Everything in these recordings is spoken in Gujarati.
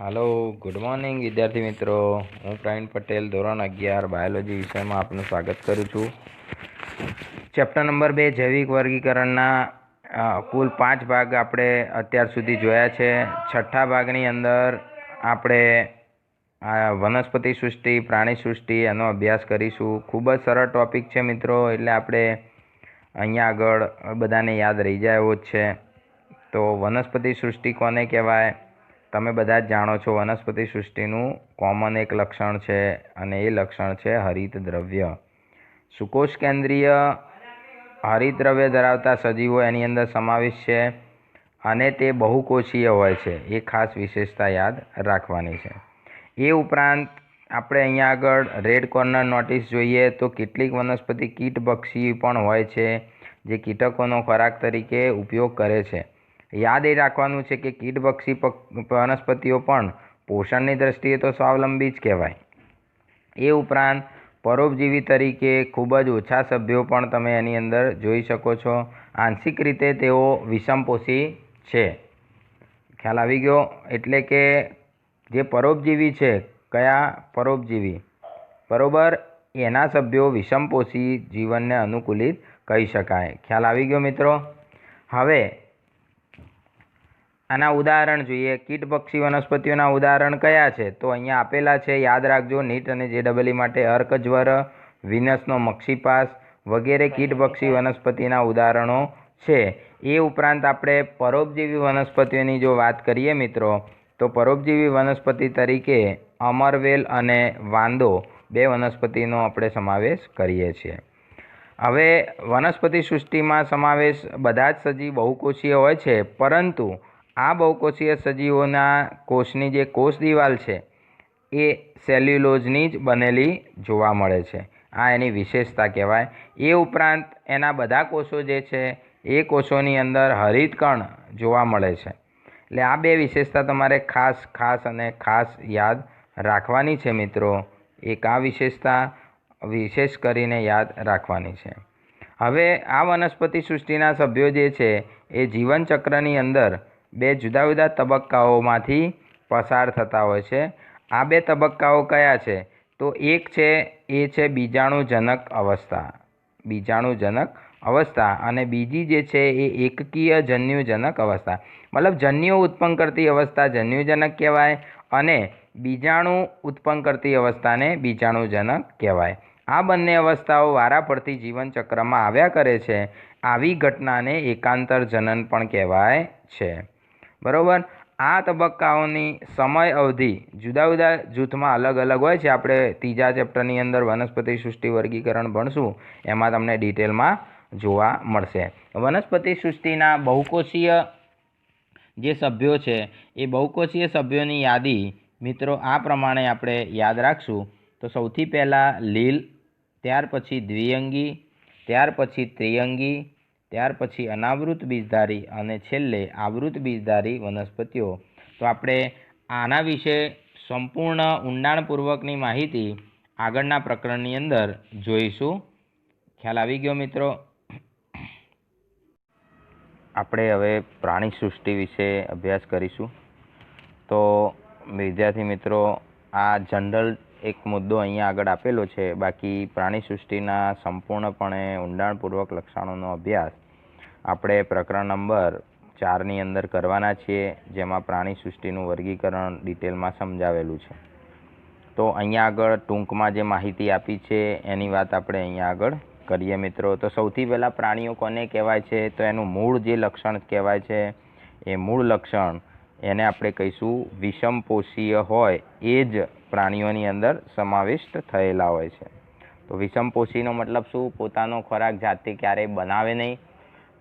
हेलो गुड मॉर्निंग विद्यार्थी मित्रों। हूँ प्रवीण पटेल धोरण 11 बायोलॉजी विषय में आपનું स्वागत करूँ छूँ। चैप्टर नंबर 2 जैविक वर्गीकरणना कुल 5 भाग આપણે અત્યાર સુધી જોયા છે। છઠ્ઠા ભાગની અંદર આપણે વનસ્પતિ સૃષ્ટિ પ્રાણી સૃષ્ટિ એનો અભ્યાસ કરીશું। ખૂબ જ સરળ ટોપિક છે મિત્રો, એટલે આપણે અહીંયા આગળ બધાને યાદ રહી જાય એવો જ છે। તો વનસ્પતિ સૃષ્ટિ કોને કહેવાય? તમે બધા જ જાણો છો। વનસ્પતિ સૃષ્ટિનું કોમન એક લક્ષણ છે અને એ લક્ષણ છે હરિત દ્રવ્ય। સુકોષ કેન્દ્રીય હરિત દ્રવ્ય ધરાવતા સજીવો એની અંદર સમાવેશ છે અને તે બહુકોષીય હોય છે। એ ખાસ વિશેષતા યાદ રાખવાની છે। એ ઉપરાંત આપણે અહીંયા આગળ રેડ કોર્નર નોટિસ જોઈએ તો કેટલીક વનસ્પતિ કીટભક્ષી પણ હોય છે જે કીટકોનો ખોરાક તરીકે ઉપયોગ કરે છે। યાદ એ રાખવાનું છે કે કીટભક્ષી વનસ્પતિઓ પણ પોષણની દ્રષ્ટિએ તો સ્વાવલંબી જ કહેવાય। એ ઉપરાંત પરોપજીવી તરીકે ખૂબ જ ઓછા સભ્યો પણ તમે એની અંદર જોઈ શકો છો। આંશિક રીતે તેઓ વિષમપોષી છે। ખ્યાલ આવી ગયો? એટલે કે જે પરોપજીવી છે, કયા પરોપજીવી બરોબર, એના સભ્યો વિષમપોષી જીવનને અનુકૂલિત કહી શકાય। ખ્યાલ આવી ગયો મિત્રો? હવે આના ઉદાહરણ જોઈએ। કીટભક્ષી વનસ્પતિઓના ઉદાહરણ કયા છે? તો અહીંયા આપેલા છે, યાદ રાખજો। નીટ અને JEE માટે અર્કજ્વર, વિનસનો મક્ષીપાસ વગેરે કીટભક્ષી વનસ્પતિના ઉદાહરણો છે। એ ઉપરાંત આપણે પરોપજીવી વનસ્પતિઓની જો વાત કરીએ મિત્રો, તો પરોપજીવી વનસ્પતિ તરીકે અમરવેલ અને વાંદો બે વનસ્પતિનો આપણે સમાવેશ કરીએ છીએ। હવે વનસ્પતિ સૃષ્ટિમાં સમાવેશ બધા જ સજીવ બહુકોષીય હોય છે, પરંતુ આ બહુકોષીય સજીવોના કોષની જે કોષ દિવાલ છે એ સેલ્યુલોઝની જ બનેલી જોવા મળે છે। આ એની વિશેષતા કહેવાય। એ ઉપરાંત એના બધા કોષો જે છે એ કોષોની અંદર હરિતકણ જોવા મળે છે। એટલે આ બે વિશેષતા તમારે ખાસ યાદ રાખવાની છે મિત્રો। એક આ વિશેષતા વિશેષ કરીને યાદ રાખવાની છે। હવે આ વનસ્પતિ સૃષ્ટિના સભ્યો જે છે એ જીવનચક્રની અંદર બે જુદા જુદા તબક્કાઓમાંથી પસાર થતા હોય છે। આ બે તબક્કાઓ કયા છે? તો એક છે એ છે બીજાણુજનક અવસ્થા અને બીજી જે છે એ એકકીય જન્યુજનક અવસ્થા। મતલબ જન્યુઓ ઉત્પન્ન કરતી અવસ્થા જન્યુજનક કહેવાય અને બીજાણુ ઉત્પન્ન કરતી અવસ્થાને બીજાણુજનક કહેવાય। આ બંને અવસ્થાઓ વારાફરતી જીવનચક્રમાં આવ્યા કરે છે। આવી ઘટનાને એકાંતર જનન પણ કહેવાય છે, બરાબર। આ તબક્કાઓની સમય અવધિ જુદા જુદા જૂથમાં અલગ અલગ હોય છે। આપણે ત્રીજા ચેપ્ટરની અંદર વનસ્પતિ સૃષ્ટિ વર્ગીકરણ ભણશું, એમાં તમને ડિટેલમાં જોવા મળશે। વનસ્પતિ સૃષ્ટિના બહુકોષીય જે સભ્યો છે એ બહુકોષીય સભ્યોની યાદી મિત્રો આ પ્રમાણે આપણે યાદ રાખશું। તો સૌથી પહેલાં લીલ, ત્યાર પછી દ્વિઅંગી, ત્યાર પછી ત્રિઅંગી, ત્યાર પછી અનાવૃત બીજધારી અને છેલ્લે આવૃત બીજધારી વનસ્પતિઓ। તો આપણે આના વિશે સંપૂર્ણ ઊંડાણપૂર્વકની માહિતી આગળના પ્રકરણની અંદર જોઈશું। ખ્યાલ આવી ગયો મિત્રો? આપણે હવે પ્રાણી સૃષ્ટિ વિશે અભ્યાસ કરીશું। તો વિદ્યાર્થી મિત્રો, આ જનરલ એક મુદ્દો અહીંયા આગળ આપેલો છે, બાકી પ્રાણી સૃષ્ટિના સંપૂર્ણપણે ઊંડાણપૂર્વક લક્ષણોનો અભ્યાસ આપણે પ્રકરણ નંબર 4ની અંદર કરવાના છીએ, જેમાં પ્રાણી સૃષ્ટિનું વર્ગીકરણ ડિટેલમાં સમજાવેલું છે। તો અહીંયા આગળ ટૂંકમાં જે માહિતી આપી છે એની વાત આપણે અહીંયા આગળ કરીએ મિત્રો। તો સૌથી પહેલાં પ્રાણીઓ કોને કહેવાય છે? તો એનું મૂળ જે લક્ષણ કહેવાય છે એ મૂળ લક્ષણ એને આપણે કહીશું વિષમપોષીય હોય એ જ પ્રાણીઓની અંદર સમાવિષ્ટ થયેલા હોય છે। તો વિષમપોષીનો મતલબ શું? પોતાનો ખોરાક જાતે ક્યારેય બનાવે નહીં,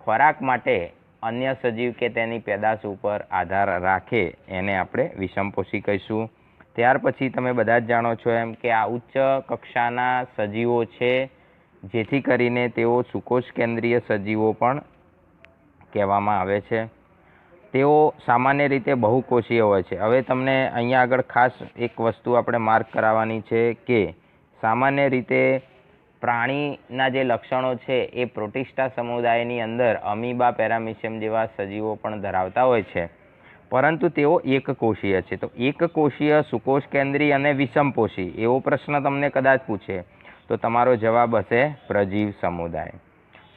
ખોરાક માટે અન્ય સજીવ કે તેની પેદાશ ઉપર આધાર રાખે એને આપણે વિષમપોષી કહીશું। ત્યાર પછી તમે બધા જ જાણો છો એમ કે આ ઉચ્ચ કક્ષાના સજીવો છે, જેથી કરીને તેઓ સુકોષ કેન્દ્રીય સજીવો પણ કહેવામાં આવે છે। તેઓ સામાન્ય રીતે બહુકોષીય હોય છે। હવે તમને અહીંયા આગળ ખાસ એક વસ્તુ આપણે માર્ક કરાવવાની છે કે સામાન્ય રીતે પ્રાણીના જે લક્ષણો છે એ પ્રોટિસ્ટા સમુદાયની અંદર અમીબા, પેરામિશિયમ જેવા સજીવો પણ ધરાવતા હોય છે, પરંતુ તેઓ એકકોષીય છે. તો એકકોષીય, સુકોષ કેન્દ્રી અને વિષમપોષી એવો પ્રશ્ન તમને કદાચ પૂછે તો તમારો જવાબ હશે પ્રજીવ સમુદાય.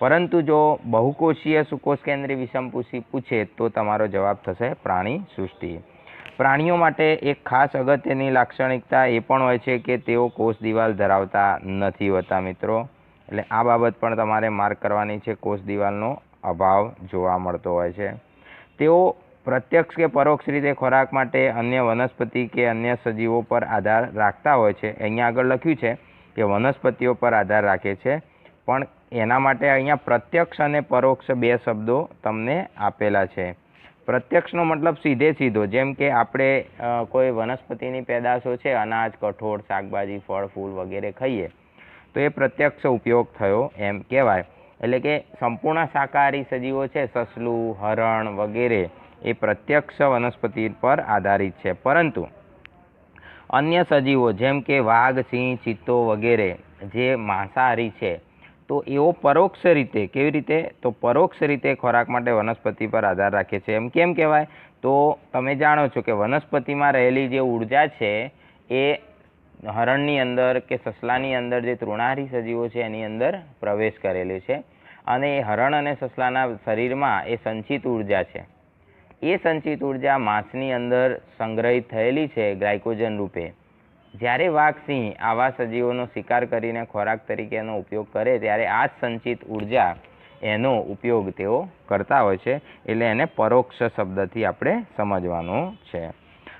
પરંતુ જો બહુકોષીય, સુકોષ કેન્દ્રી, વિષમપોષી પૂછે તો તમારો જવાબ થશે પ્રાણી સૃષ્ટિ. પ્રાણીઓ માટે એક ખાસ અગત્યની લાક્ષણિકતા એ પણ હોય છે કે તેઓ કોષ દિવાલ ધરાવતા નથી હોતા મિત્રો. એટલે આ બાબત પણ તમારે માર્ક કરવાની છે. કોષ દિવાલનો અભાવ જોવા મળતો હોય છે. તેઓ પ્રત્યક્ષ કે પરોક્ષ રીતે ખોરાક માટે અન્ય વનસ્પતિ કે અન્ય સજીવો પર આધાર રાખતા હોય છે. અહીંયા આગળ લખ્યું છે કે વનસ્પતિઓ પર આધાર રાખે છે, પણ એના માટે અહીંયા પ્રત્યક્ષ અને પરોક્ષ બે શબ્દો તમને આપેલા છે. પ્રત્યક્ષનો મતલબ સીધે સીધો, જેમ કે આપણે કોઈ વનસ્પતિની પેદાશો છે, અનાજ, કઠોળ, શાકભાજી, ફળ, ફૂલ વગેરે ખાઈએ તો એ પ્રત્યક્ષ ઉપયોગ થયો એમ કહેવાય. એટલે કે સંપૂર્ણ શાકાહારી સજીવો છે, સસલું, હરણ વગેરે, એ પ્રત્યક્ષ વનસ્પતિ પર આધારિત છે. પરંતુ અન્ય સજીવો જેમ કે વાઘ, સિંહ, ચિત્તો વગેરે જે માંસાહારી છે, તો એઓ પરોક્ષ રીતે, કેવી રીતે? તો પરોક્ષ રીતે ખોરાક માટે વનસ્પતિ પર આધાર રાખે છે. એમ કેમ કહેવાય? તો તમે જાણો છો કે વનસ્પતિમાં રહેલી જે ઉર્જા છે એ હરણની અંદર કે સસલાની અંદર જે તૃણાહારી સજીવો છે એની અંદર પ્રવેશ કરેલી છે, અને એ હરણ અને સસલાના શરીરમાં એ સંચિત ઉર્જા છે. એ સંચિત ઉર્જા માંસની અંદર સંગ્રહિત થયેલી છે ગ્લાયકોજન રૂપે. જ્યારે વાઘ, સિંહ આવા સજીવોનો શિકાર કરીને ખોરાક તરીકે એનો ઉપયોગ કરે ત્યારે આ જ સંચિત ઉર્જા એનો ઉપયોગ તેઓ કરતા હોય છે. એટલે એને પરોક્ષ શબ્દથી આપણે સમજવાનું છે.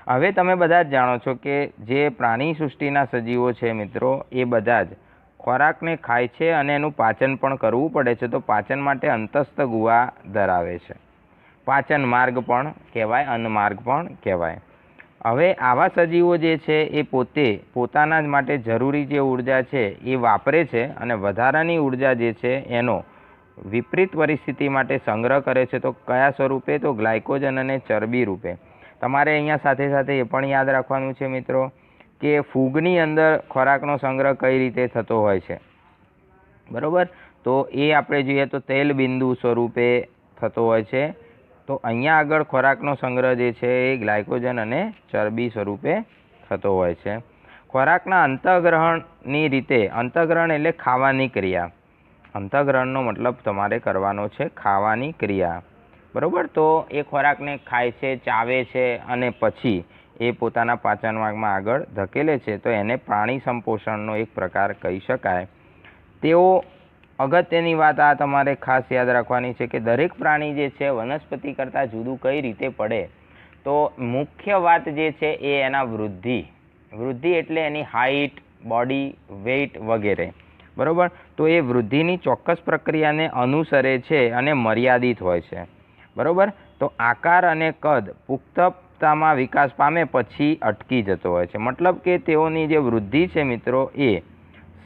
હવે તમે બધા જ જાણો છો કે જે પ્રાણી સૃષ્ટિના સજીવો છે મિત્રો, એ બધા જ ખોરાકને ખાય છે અને એનું પાચન પણ કરવું પડે છે. તો પાચન માટે અંતસ્થ ગુહા ધરાવે છે. પાચન માર્ગ પણ કહેવાય, અન્ન માર્ગ પણ કહેવાય. હવે આવા સજીવો જે છે એ પોતાના જ માટે જરૂરી જે ઉર્જા છે એ વાપરે છે, અને વધારાની ઉર્જા જે છે એનો વિપરીત પરિસ્થિતિ માટે સંગ્રહ કરે છે. તો કયા સ્વરૂપે? તો ગ્લાયકોજન અને ચરબી રૂપે. તમારે અહીંયા સાથે સાથે એ પણ યાદ રાખવાનું છે મિત્રો કે ફૂગની અંદર ખોરાકનો સંગ્રહ કઈ રીતે થતો હોય છે, બરાબર? તો એ આપણે જોઈએ તો તેલ બિંદુ સ્વરૂપે થતો હોય છે. તો અહીંયા આગળ ખોરાકનો સંગ્રહ જે છે એ ગ્લાયકોજન અને ચરબી સ્વરૂપે થતો હોય છે. ખોરાકના અંતઃગ્રહણની રીતે, અંતઃગ્રહણ એટલે ખાવાની ક્રિયા. અંતઃગ્રહણનો મતલબ તમારે કરવાનો છે ખાવાની ક્રિયા, બરાબર? તો એ ખોરાકને ખાય છે, ચાવે છે અને પછી એ પોતાના પાચન માર્ગમાં આગળ ધકેલે છે. તો એને પ્રાણી સંપોષણનો એક પ્રકાર કહી શકાય. તેઓ અગત્યની વાત આ તમારે ખાસ યાદ રાખવાની છે કે દરેક પ્રાણી જે છે વનસ્પતિ કરતાં જુદું કઈ રીતે પડે? તો મુખ્ય વાત જે છે એ એના વૃદ્ધિ એટલે એની હાઇટ, બોડી વેઇટ વગેરે, બરાબર? તો એ વૃદ્ધિની ચોક્કસ પ્રક્રિયાને અનુસરે છે અને મર્યાદિત હોય છે, બરાબર? તો આકાર અને કદ પુખ્તતામાં વિકાસ પામે પછી અટકી જતો હોય છે. મતલબ કે તેઓની જે વૃદ્ધિ છે મિત્રો એ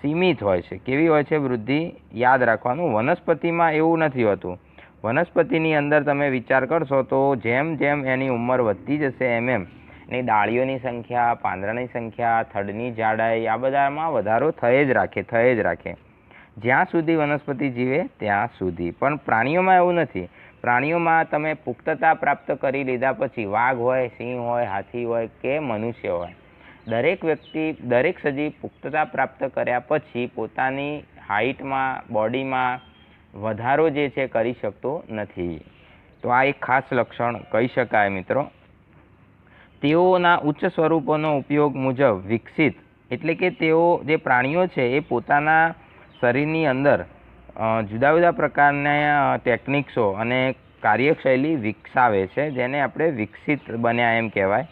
સીમિત હોય છે. કેવી હોય છે વૃદ્ધિ? યાદ રાખવાનું, વનસ્પતિમાં એવું નથી હોતું. વનસ્પતિની અંદર તમે વિચાર કરશો તો જેમ જેમ એની ઉંમર વધતી જશે એમ એની ડાળીઓની સંખ્યા, પાંદડાની સંખ્યા, થડની જાડાઈ, આ બધામાં વધારો થઈ જ રાખે જ્યાં સુધી વનસ્પતિ જીવે ત્યાં સુધી. પણ પ્રાણીઓમાં એવું નથી. પ્રાણીઓમાં તમે પુખ્તતા પ્રાપ્ત કરી લીધા પછી, વાઘ હોય, સિંહ હોય, હાથી હોય કે મનુષ્ય હોય, દરેક સજીવ પુખ્તતા પ્રાપ્ત કર્યા પછી પોતાની હાઇટમાં, બોડીમાં વધારો જે છે કરી શકતો નથી. તો આ એક ખાસ લક્ષણ કહી શકાય મિત્રો. તેઓના ઉચ્ચ સ્વરૂપોનો ઉપયોગ મુજબ વિકસિત, એટલે કે તેઓ જે પ્રાણીઓ છે એ પોતાના શરીરની અંદર જુદા જુદા પ્રકારના ટેકનિક્સો અને કાર્યશૈલી વિકસાવે છે, જેને આપણે વિકસિત બન્યા એમ કહેવાય.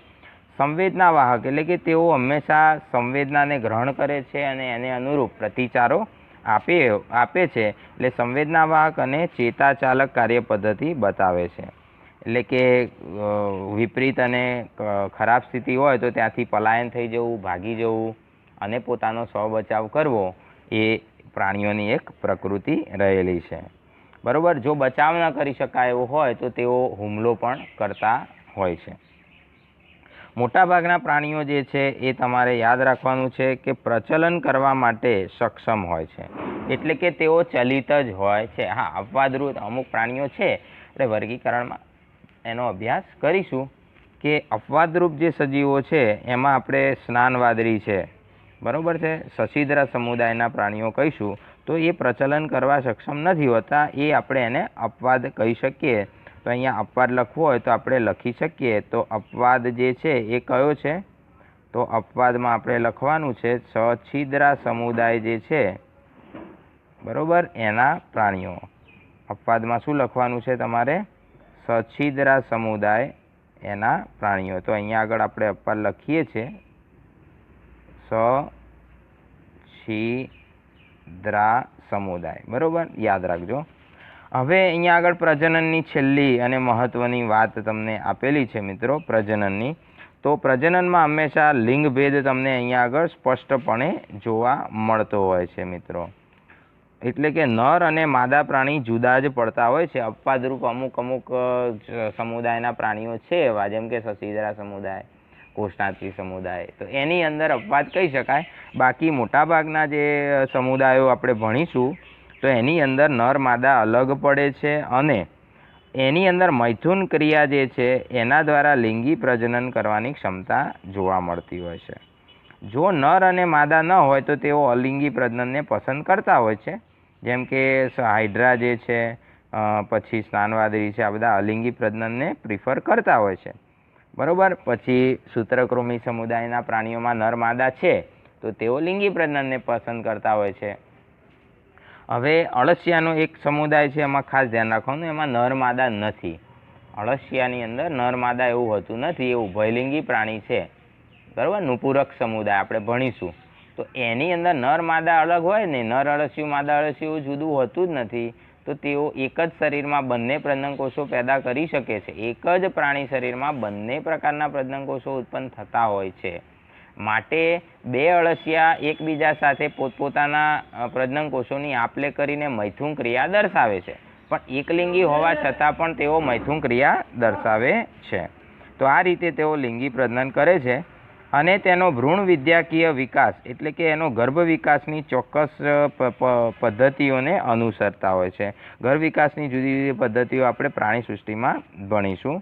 સંવેદના વાહક એટલે કે તેઓ હંમેશા સંવેદનાને ગ્રહણ કરે છે અને એને અનુરૂપ પ્રતિચારો આપે છે. એટલે સંવેદના વાહક અને ચેતાચાલક કાર્ય પદ્ધતિ બતાવે છે. એટલે કે વિપરીત અને ખરાબ સ્થિતિ હોય તો ત્યાંથી પલાયન થઈ જવું, ભાગી જવું અને પોતાનો સ્વ બચાવ કરવો એ પ્રાણીઓની એક પ્રકૃતિ રહેલી છે, બરાબર? જો બચાવ ન કરી શકાય એવો હોય તો તેઓ હુમલો પણ કરતા હોય છે. મોટાભાગના પ્રાણીઓ જે છે એ તમારે યાદ રાખવાનું છે કે પ્રચલન કરવા માટે સક્ષમ હોય છે, એટલે કે તેઓ ચલિત જ હોય છે. હા, અપવાદરૂપ અમુક પ્રાણીઓ છે, આપણે વર્ગીકરણમાં એનો અભ્યાસ કરીશું, કે અપવાદરૂપ જે સજીવો છે એમાં આપણે સ્નાનવાદળી છે, બરાબર છે, સછિદ્રા સમુદાયના પ્રાણીઓ કહીશું તો એ પ્રચલન કરવા સક્ષમ નથી હોતા, એ આપણે એને અપવાદ કહી શકીએ. તો અહીંયા અપવાદ લખવો હોય તો આપણે લખી શકીએ. તો અપવાદ જે છે એ કયો છે? તો અપવાદમાં આપણે લખવાનું છે સછિદ્રા સમુદાય જે છે, બરાબર, એના પ્રાણીઓ. અપવાદમાં શું લખવાનું છે તમારે? સછિદ્રા સમુદાય એના પ્રાણીઓ. તો અહીંયા આગળ આપણે અપવાદ લખીએ છીએ સછિદ્રા સમુદાય, બરાબર, યાદ રાખજો. હવે અહીંયા આગળ પ્રજનનની છેલ્લી અને મહત્વની વાત તમને આપેલી છે મિત્રો, પ્રજનનની. તો પ્રજનનમાં હંમેશા લિંગભેદ તમને અહીંયા આગળ સ્પષ્ટપણે જોવા મળતો હોય છે મિત્રો. એટલે કે નર અને માદા પ્રાણી જુદા જ પડતા હોય છે. અપવાદરૂપ અમુક સમુદાયના પ્રાણીઓ છે એવા, જેમ કે સછિદ્રા સમુદાય, કોષ્ણાત્રી સમુદાય, તો એની અંદર અપવાદ કહી શકાય. બાકી મોટાભાગના જે સમુદાયો આપણે ભણીશું તો એની અંદર નર માદા અલગ પડે છે અને એની અંદર મૈથુન ક્રિયા જે છે એના દ્વારા લિંગી પ્રજનન કરવાની ક્ષમતા જોવા મળતી હોય છે. જો નર અને માદા ન હોય તો તેઓ અલિંગી પ્રજનનને પસંદ કરતા હોય છે, જેમ કે હાઇડ્રા જે છે, પછી સ્નાનવાદળી છે, આ બધા અલિંગી પ્રજનનને પ્રિફર કરતા હોય છે, બરાબર. પછી સૂત્રકૃમિ સમુદાયના પ્રાણીઓમાં નર માદા છે તો તેઓ લિંગી પ્રજનનને પસંદ કરતા હોય છે. હવે અળસિયાનો એક સમુદાય છે, એમાં ખાસ ધ્યાન રાખવાનું, એમાં નર માદા નથી. અળસિયાની અંદર નર માદા એવું હોતું નથી, એ ઉભયલિંગી પ્રાણી છે, બરાબર. નુપુરક સમુદાય આપણે ભણીશું તો એની અંદર નર માદા અલગ હોય ને, નર અળસિયું માદા અળસિયું જુદું હોતું જ નથી. તો તેઓ એક જ શરીરમાં બંને પ્રજનનકોષો પેદા કરી શકે છે. એક જ પ્રાણી શરીરમાં બંને પ્રકારના પ્રજનનકોષો ઉત્પન્ન થતા હોય છે. માટે બે અળસિયા એકબીજા સાથે પોતપોતાના પ્રજનનકોષોની આપલે કરીને મૈથુન ક્રિયા દર્શાવે છે, પણ એકલિંગી હોવા છતાં પણ તેઓ મૈથુન ક્રિયા દર્શાવે છે. તો આ રીતે તેઓ લિંગી પ્રજનન કરે છે અને તેનો ભ્રૂણ વિદ્યાકીય વિકાસ એટલે કે એનો ગર્ભ વિકાસની ચોક્કસ પદ્ધતિઓને અનુસરતા હોય છે. ગર્ભ વિકાસની જુદી જુદી પદ્ધતિઓ આપણે પ્રાણી સૃષ્ટિમાં ભણીશું.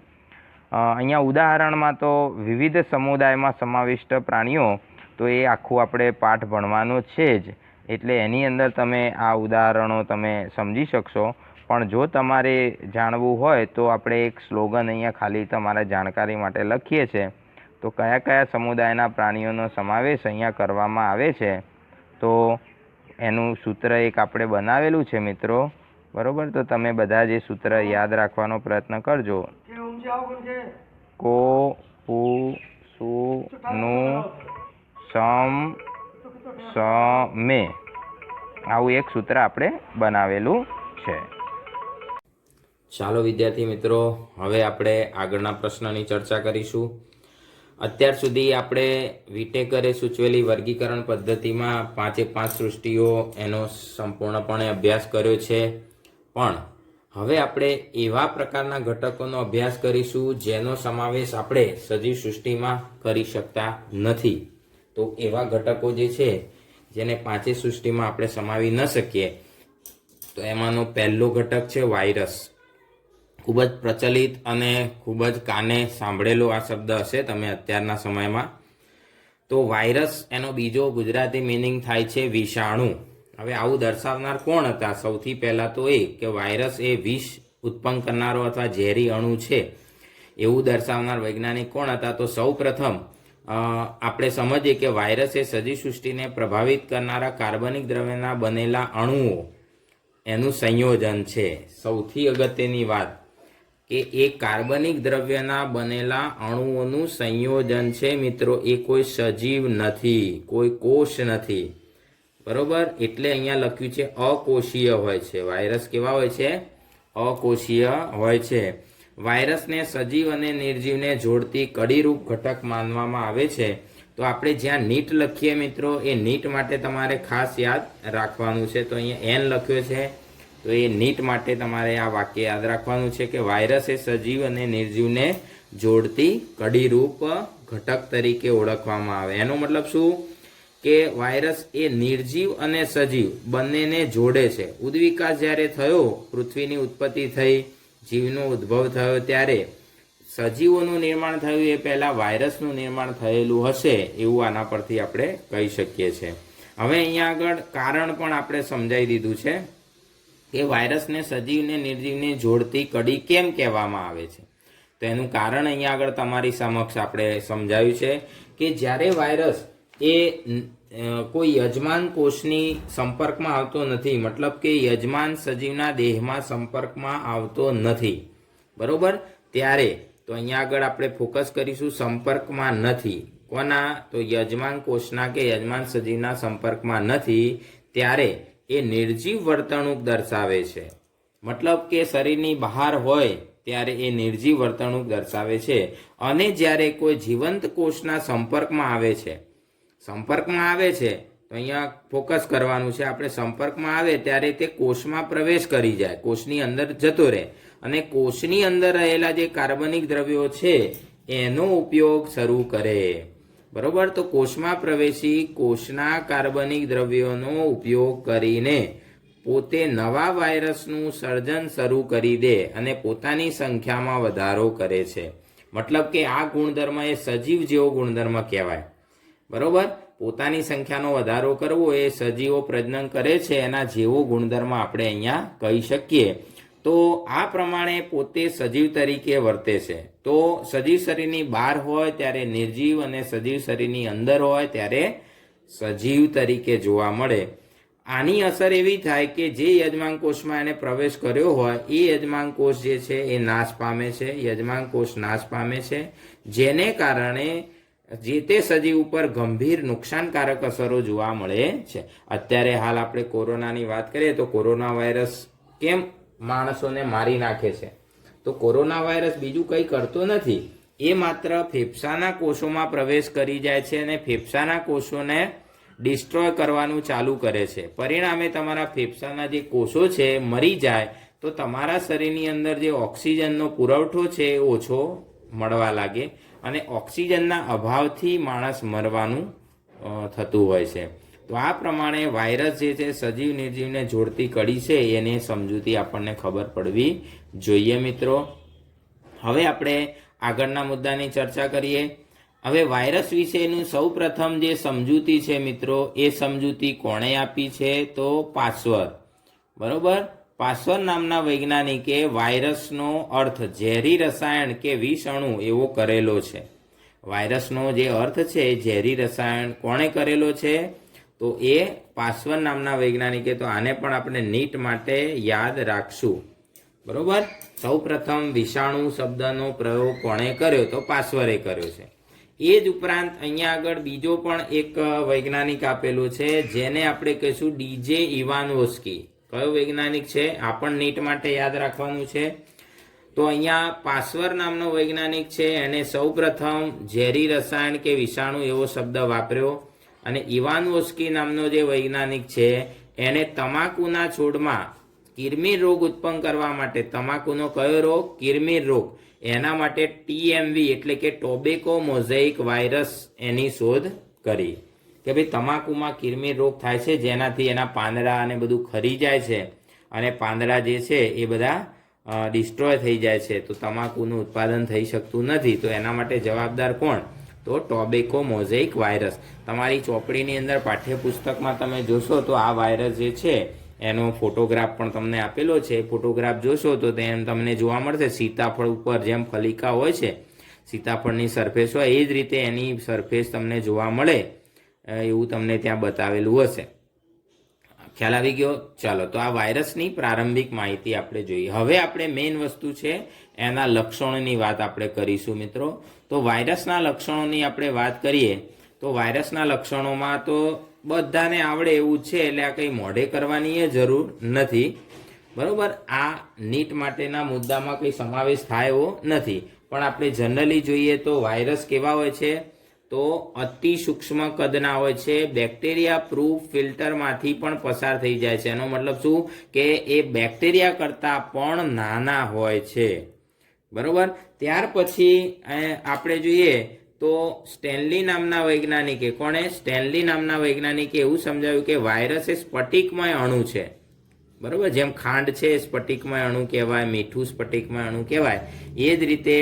અહીંયા ઉદાહરણમાં તો વિવિધ સમુદાયમાં સમાવિષ્ટ પ્રાણીઓ, તો એ આખું આપણે પાઠ ભણવાનો છે જ, એટલે એની અંદર તમે આ ઉદાહરણો તમે સમજી શકશો. પણ જો તમારે જાણવું હોય તો આપણે એક સ્લોગન અહીંયા ખાલી તમારા જાણકારી માટે લખીએ છીએ. તો કયા કયા સમુદાયના પ્રાણીઓનો સમાવેશ અહીંયા કરવામાં આવે છે તો એનું સૂત્ર એક આપણે બનાવેલું છે મિત્રો, બરાબર. તો તમે બધા જે સૂત્ર યાદ રાખવાનો પ્રયત્ન કરજો. કો પુ સુ નું સમ સમે, આવું એક સૂત્ર આપણે બનાવેલું છે. ચાલો વિદ્યાર્થી મિત્રો, હવે આપણે આગળના પ્રશ્નની ચર્ચા કરીશું. અત્યાર સુધી આપણે વિટેકરે સૂચવેલી વર્ગીકરણ પદ્ધતિમાં 5 સૃષ્ટિઓ એનો સંપૂર્ણપણે અભ્યાસ કર્યો છે. પણ હવે આપણે એવા પ્રકારના ઘટકોનો અભ્યાસ કરીશું જેનો સમાવેશ આપણે સજીવ સૃષ્ટિમાં કરી શકતા નથી. તો એવા ઘટકો જે છે જેને 5 સૃષ્ટિમાં આપણે સમાવી ન શકીએ, તો એમાંનો પહેલો ઘટક છે વાયરસ. ખૂબ જ પ્રચલિત અને ખૂબ જ કાને સાંભળેલો આ શબ્દ હશે તમે અત્યારના સમયમાં. તો વાયરસ એનો બીજો ગુજરાતી મિનિંગ થાય છે વિષાણુ. હવે આવું દર્શાવનાર કોણ હતા? સૌથી પહેલાં તો એ કે વાયરસ એ વિષ ઉત્પન્ન કરનારો અથવા ઝેરી અણુ છે એવું દર્શાવનાર વૈજ્ઞાનિક કોણ હતા? તો સૌ પ્રથમ આપણે સમજીએ કે વાયરસ એ સજીવ સૃષ્ટિને પ્રભાવિત કરનારા કાર્બનિક દ્રવ્યના બનેલા અણુઓ એનું સંયોજન છે. સૌથી અગત્યની વાત કે એ કાર્બનિક દ્રવ્યના બનેલા અણુઓનું સંયોજન છે મિત્રો. એ કોઈ સજીવ નથી, કોઈ કોષ નથી, બરોબર. એટલે અહીંયા લખ્યું છે અકોષીય હોય છે. વાયરસ કેવા હોય છે? અકોષીય હોય છે. વાયરસને સજીવ અને નિર્જીવને જોડતી કડીરૂપ ઘટક માનવામાં આવે છે. તો આપણે જ્યાં નીટ લખીએ મિત્રો, એ નીટ માટે તમારે ખાસ યાદ રાખવાનું છે. તો અહીંયા એન લખ્યો છે, તો એ નીટ માટે તમારે આ વાક્ય યાદ રાખવાનું છે કે વાયરસ એ સજીવ અને નિર્જીવને જોડતી કડીરૂપ ઘટક તરીકે ઓળખવામાં આવે. એનો મતલબ શું કે વાયરસ એ નિર્જીવ અને સજીવ બંનેને જોડે છે. ઉદ્વિકાસ જ્યારે થયો, પૃથ્વીની ઉત્પત્તિ થઈ, જીવનો ઉદ્ભવ થયો, ત્યારે સજીવોનું નિર્માણ થયું એ પહેલાં વાયરસનું નિર્માણ થયેલું હશે એવું આના પરથી આપણે કહી શકીએ છીએ. હવે અહીંયા આગળ કારણ પણ આપણે સમજાવી દીધું છે કે વાયરસને સજીવને નિર્જીવને જોડતી કડી કેમ કહેવામાં આવે છે. તો એનું કારણ અહીંયા આગળ તમારી સમક્ષ આપણે સમજાવ્યું છે કે જ્યારે વાયરસ એ કોઈ યજમાન કોષની સંપર્કમાં આવતો નથી, મતલબ કે યજમાન સજીવના દેહમાં સંપર્કમાં આવતો નથી, બરોબર, ત્યારે તો અહીંયા આગળ આપણે ફોકસ કરીશું સંપર્કમાં નથી. કોના? તો યજમાન કોષના કે યજમાન સજીવના સંપર્કમાં નથી, ત્યારે એ નિર્જીવ વર્તણૂક દર્શાવે છે. મતલબ કે શરીરની બહાર હોય ત્યારે એ નિર્જીવ વર્તણૂક દર્શાવે છે. અને જ્યારે કોઈ જીવંત કોષના સંપર્કમાં આવે છે તો અહીંયા ફોકસ કરવાનું છે આપણે, સંપર્કમાં આવે ત્યારે તે કોષમાં પ્રવેશ કરી જાય, કોષની અંદર જતો રહે અને કોષની અંદર રહેલા જે કાર્બનિક દ્રવ્યો છે એનો ઉપયોગ શરૂ કરે, બરોબર. તો કોષમાં પ્રવેશી કોષના કાર્બનિક દ્રવ્યોનો ઉપયોગ કરીને પોતે નવા વાયરસનું સર્જન શરૂ કરી દે અને પોતાની સંખ્યામાં વધારો કરે છે. મતલબ કે આ ગુણધર્મ એ સજીવ જેવો ગુણધર્મ કહેવાય, બરોબર. પોતાની સંખ્યાનો વધારો કરવો એ સજીવો પ્રજનન કરે છે એના જેવો ગુણધર્મ આપણે અહીંયા કહી શકીએ. તો આ પ્રમાણે પોતે સજીવ તરીકે વર્તે છે. તો સજીવ શરીરની બહાર હોય ત્યારે નિર્જીવ અને સજીવ શરીરની અંદર હોય ત્યારે સજીવ તરીકે જોવા મળે. આની અસર એવી થાય કે જે યજમાન કોષમાં એને પ્રવેશ કર્યો હોય એ યજમાન કોષ જે છે એ નાશ પામે છે, યજમાન કોષ નાશ પામે છે, જેને કારણે જે તે સજીવ ઉપર ગંભીર નુકસાનકારક અસરો જોવા મળે છે. અત્યારે હાલ આપણે કોરોનાની વાત કરીએ તો કોરોના વાયરસ કેમ માણસોને મારી નાખે છે? તો કોરોના વાયરસ બીજું કંઈ કરતો નથી, એ માત્ર ફેફસાના કોષોમાં પ્રવેશ કરી જાય છે અને ફેફસાના કોષોને ડિસ્ટ્રોય કરવાનું ચાલુ કરે છે. પરિણામે તમારા ફેફસાના જે કોષો છે મરી જાય તો તમારા શરીરની અંદર જે ઓક્સિજનનો પુરવઠો છે એ ઓછો મળવા લાગે અને ઓક્સિજનના અભાવથી માણસ મરવાનું થતું હોય છે. તો આ પ્રમાણે વાયરસ જે છે સજીવ નિર્જીવને જોડતી કડી છે એને સમજૂતી આપણને ખબર પડવી જોઈએ મિત્રો. હવે આપણે આગળના મુદ્દાની ચર્ચા કરીએ. હવે વાયરસ વિશેનું સૌ પ્રથમ જે સમજૂતી છે મિત્રો એ સમજૂતી કોણે આપી છે? તો પાસ્વર, બરોબર. પાસ્વર નામના વૈજ્ઞાનિકે વાયરસનો અર્થ ઝેરી રસાયણ કે વિષઅણુ એવો કરેલો છે. વાયરસનો જે અર્થ છે એ ઝેરી રસાયણ કોણે કરેલો છે? તો એ પાસ્વર નામના વૈજ્ઞાનિકે. તો આને પણ આપણે નીટ માટે યાદ રાખશું, બરોબર. સૌ પ્રથમ વિષાણુ શબ્દનો પ્રયોગ કોણે કર્યો? તો પાસ્વરે કર્યો છે. એ જ ઉપરાંત અહીંયા આગળ બીજો પણ એક વૈજ્ઞાનિક આપેલો છે જેને આપણે કહીશું ડીજે ઇવાનોવ્સ્કી. કયો વૈજ્ઞાનિક છે? આ પણ નીટ માટે યાદ રાખવાનું છે. તો અહીંયા પાસ્વર નામનો વૈજ્ઞાનિક છે એને સૌ પ્રથમ ઝેરી રસાયણ કે વિષાણુ એવો શબ્દ વાપર્યો અને ઇવાનોવ્સ્કી નામનો જે વૈજ્ઞાનિક છે એને તમાકુના છોડમાં કિરમીર રોગ ઉત્પન્ન કરવા માટે, તમાકુનો કયો રોગ? કિરમીર રોગ, એના માટે TMV એટલે કે ટોબેકો મોઝેઇક વાયરસ એની શોધ કરી કે ભાઈ તમાકુમાં કિરમીર રોગ થાય છે જેનાથી એના પાંદડા અને બધું ખરી જાય છે અને પાંદડા જે છે એ બધા ડિસ્ટ્રોય થઈ જાય છે, તો તમાકુનું ઉત્પાદન થઈ શકતું નથી. તો એના માટે જવાબદાર કોણ? તો ટોબેકો મોઝેઇક વાયરસ. તમારી ચોપડીની અંદર પાઠ્યપુસ્તકમાં તમે જોશો તો આ વાયરસ જે છે એનો ફોટોગ્રાફ પણ તમને આપેલો છે. ફોટોગ્રાફ જોશો તો તેમ તમને જોવા મળશે સીતાફળ ઉપર જેમ ફલિકા હોય છે, સીતાફળની સરફેસ હોય એ જ રીતે એની સરફેસ તમને જોવા મળે એવું તમને ત્યાં બતાવેલું હશે. ખ્યાલ આવી ગયો? ચાલો, તો આ વાયરસની પ્રારંભિક માહિતી આપણે જોઈએ. હવે આપણે મેઇન વસ્તુ છે એના લક્ષણોની વાત આપણે કરીશું મિત્રો. તો વાયરસના લક્ષણોની આપણે વાત કરીએ તો વાયરસના લક્ષણોમાં તો બધાને આવડે એવું છે એટલે આ કંઈ મોઢે કરવાની એ જરૂર નથી, બરોબર. આ નીટ માટેના મુદ્દામાં કંઈ સમાવેશ થાય એવો નથી, પણ આપણે જનરલી જોઈએ તો વાયરસ કેવા હોય છે? તો અતિ સૂક્ષ્મ કદના હોય છે, બેક્ટેરિયા પ્રૂફ ફિલ્ટરમાંથી પણ પસાર થઈ જાય છે. એનો મતલબ શું કે એ બેક્ટેરિયા કરતાં પણ નાના હોય છે, બરોબર. ત્યાર પછી આપણે જોઈએ તો સ્ટેનલી નામના વૈજ્ઞાનિકે, કોણે? સ્ટેનલી નામના વૈજ્ઞાનિકે એવું સમજાવ્યું કે વાયરસ એ સ્ફટિકમય અણુ છે. બરાબર, જેમ ખાંડ છે સ્ફટિકમય અણુ કહેવાય, મીઠું સ્ફટિકમય અણુ કહેવાય, એ જ રીતે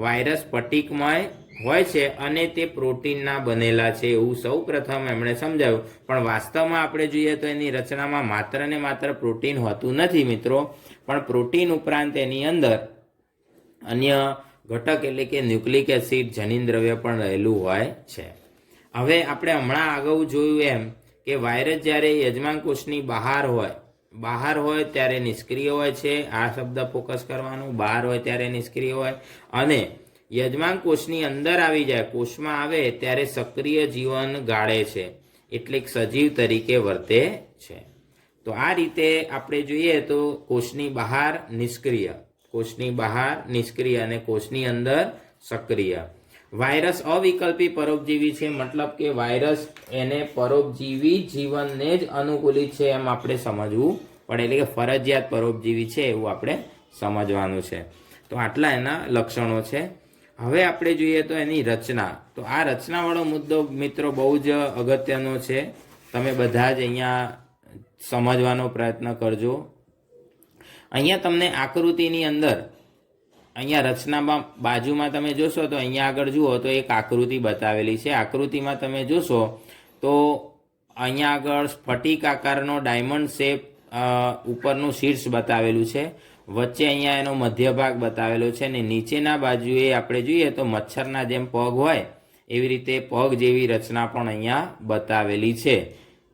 વાયરસ સ્ફટિકમય હોય છે અને તે પ્રોટીનના બનેલા છે એવું સૌ પ્રથમ એમણે સમજાવ્યું. પણ વાસ્તવમાં આપણે જોઈએ તો એની રચનામાં માત્ર ને માત્ર પ્રોટીન હોતું નથી મિત્રો, પણ પ્રોટીન ઉપરાંત એની અંદર અન્ય ઘટક એટલે કે ન્યુક્લિક એસિડ જનીન દ્રવ્ય પણ રહેલું હોય છે. હવે આપણે હમણાં અગાઉ જોયું એમ કે વાયરસ જ્યારે યજમાન કોષની બહાર હોય ત્યારે નિષ્ક્રિય હોય છે. આ શબ્દ ફોકસ કરવાનું, બહાર હોય ત્યારે નિષ્ક્રિય હોય, અને યજમાન કોષની અંદર આવી જાય, કોષમાં આવે ત્યારે સક્રિય જીવન ગાળે છે, એટલે સજીવ તરીકે વર્તે છે. તો આ રીતે આપણે જોઈએ તો કોષની બહાર નિષ્ક્રિય અને કોષની અંદર સક્રિય. વાયરસ અવિકલ્પી પરોપજીવી છે, મતલબ કે વાયરસ એને પરોપજીવી જીવનને જ અનુકૂલિત છે એમ આપણે સમજવું પડે, એટલે કે ફરજિયાત પરોપજીવી છે એવું આપણે સમજવાનું છે. તો આટલા એના લક્ષણો છે. હવે આપણે જોઈએ તો એની રચના. તો આ રચનાવાળો મુદ્દો મિત્રો બહુ જ અગત્યનો છે. તમે બધા જ અહીંયા સમજવાનો પ્રયત્ન કરજો. અહીંયા તમને આકૃતિની અંદર અહીંયા રચનામાં બાજુમાં તમે જોશો તો અહીંયા આગળ જુઓ તો એક આકૃતિ બતાવેલી છે. આકૃતિમાં તમે જોશો તો અહીંયા આગળ સ્ફટિક આકારનો ડાયમંડ શેપ ઉપરનું શીર્ષ બતાવેલું છે, વચ્ચે અહીંયા એનો મધ્ય ભાગ બતાવેલો છે, અને નીચેના બાજુએ આપણે જોઈએ તો મચ્છરના જેમ પગ હોય એવી રીતે પગ જેવી રચના પણ અહીંયા બતાવેલી છે.